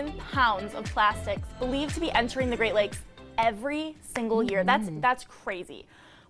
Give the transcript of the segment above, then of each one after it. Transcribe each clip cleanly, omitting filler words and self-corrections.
million pounds of plastics believed to be entering the Great Lakes every single year. That's crazy.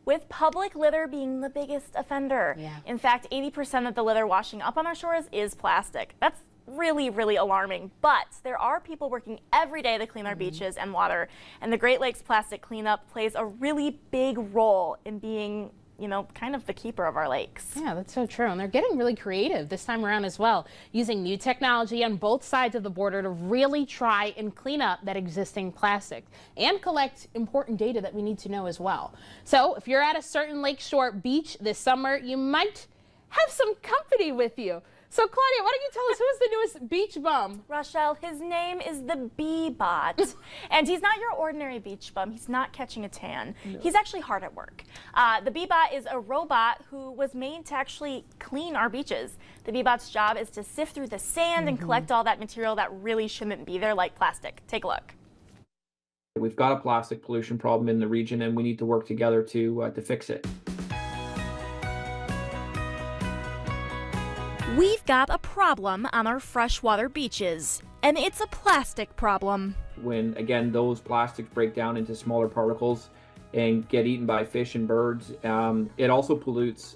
With public litter being the biggest offender. Yeah. In fact, 80% of the litter washing up on our shores is plastic. That's really, really alarming. But there are people working every day to clean our beaches and water. And the Great Lakes plastic cleanup plays a really big role in being, you know, kind of the keeper of our lakes. Yeah, that's so true. And they're getting really creative this time around as well, using new technology on both sides of the border to really try and clean up that existing plastic and collect important data that we need to know as well. So if you're at a certain lakeshore beach this summer, you might have some company with you. So Claudia, why don't you tell us who's the newest beach bum? Rochelle, his name is the BeBot. And he's not your ordinary beach bum. He's not catching a tan. No. He's actually hard at work. The BeBot is a robot who was made to actually clean our beaches. The BeBot's job is to sift through the sand and collect all that material that really shouldn't be there, like plastic. Take a look. We've got a plastic pollution problem in the region, and we need to work together to fix it. We've got a problem on our freshwater beaches, and it's a plastic problem. When, again, those plastics break down into smaller particles and get eaten by fish and birds, it also pollutes,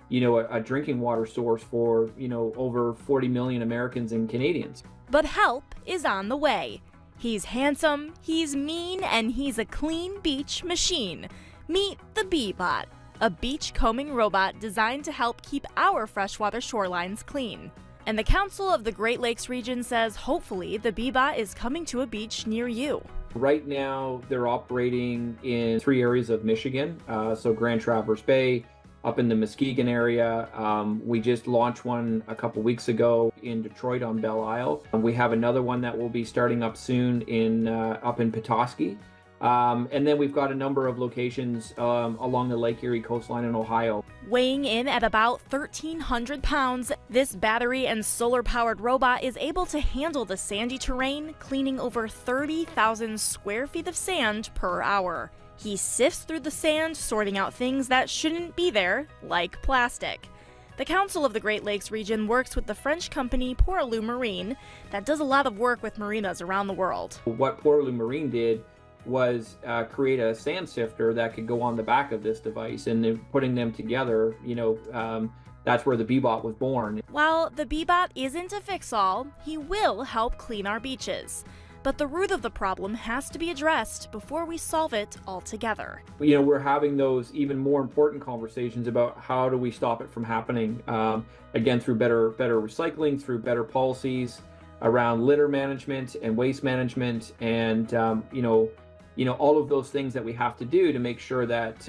you know, a drinking water source for, you know, over 40 million Americans and Canadians. But help is on the way. He's handsome, he's mean, and he's a clean beach machine. Meet the BeBot, a beach combing robot designed to help keep our freshwater shorelines clean. And the Council of the Great Lakes region says hopefully the BeBot is coming to a beach near you. Right now, they're operating in 3 areas of Michigan, so Grand Traverse Bay, up in the Muskegon area. We just launched one a couple weeks ago in Detroit on Belle Isle. We have another one that will be starting up soon in up in Petoskey. And then we've got a number of locations along the Lake Erie coastline in Ohio. Weighing in at about 1,300 pounds, this battery and solar-powered robot is able to handle the sandy terrain, cleaning over 30,000 square feet of sand per hour. He sifts through the sand, sorting out things that shouldn't be there, like plastic. The Council of the Great Lakes region works with the French company Port-à-Loup Marine that does a lot of work with marinas around the world. What Port-à-Loup Marine did was create a sand sifter that could go on the back of this device, and then putting them together, you know, that's where the BeBot was born. While the BeBot isn't a fix-all, he will help clean our beaches. But the root of the problem has to be addressed before we solve it altogether. You know, we're having those even more important conversations about how do we stop it from happening, again, through better recycling, through better policies around litter management and waste management, and you know, all of those things that we have to do to make sure that,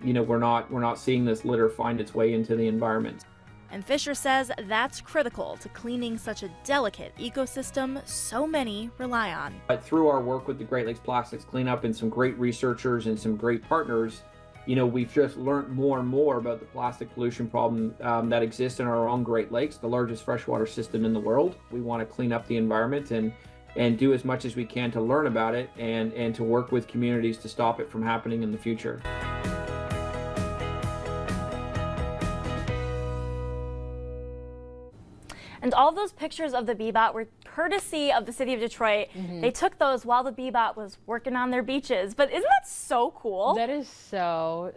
you know, we're not seeing this litter find its way into the environment. And Fisher says that's critical to cleaning such a delicate ecosystem so many rely on. But through our work with the Great Lakes Plastics Cleanup and some great researchers and some great partners, you know, we've just learned more and more about the plastic pollution problem that exists in our own Great Lakes, the largest freshwater system in the world. We want to clean up the environment and do as much as we can to learn about it and to work with communities to stop it from happening in the future. And all those pictures of the BeBot were courtesy of the city of Detroit. They took those while the BeBot was working on their beaches. But isn't that so cool? That is so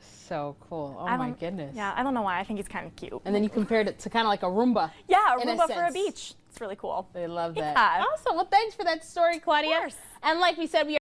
cool. Oh my goodness. Yeah, I don't know why. I think he's kind of cute. And then you compared it to kind of like a Roomba. Yeah, a Roomba for a beach. It's really cool. They love that. Yeah. Awesome. Well, thanks for that story, Claudia. Of course. And like we said, we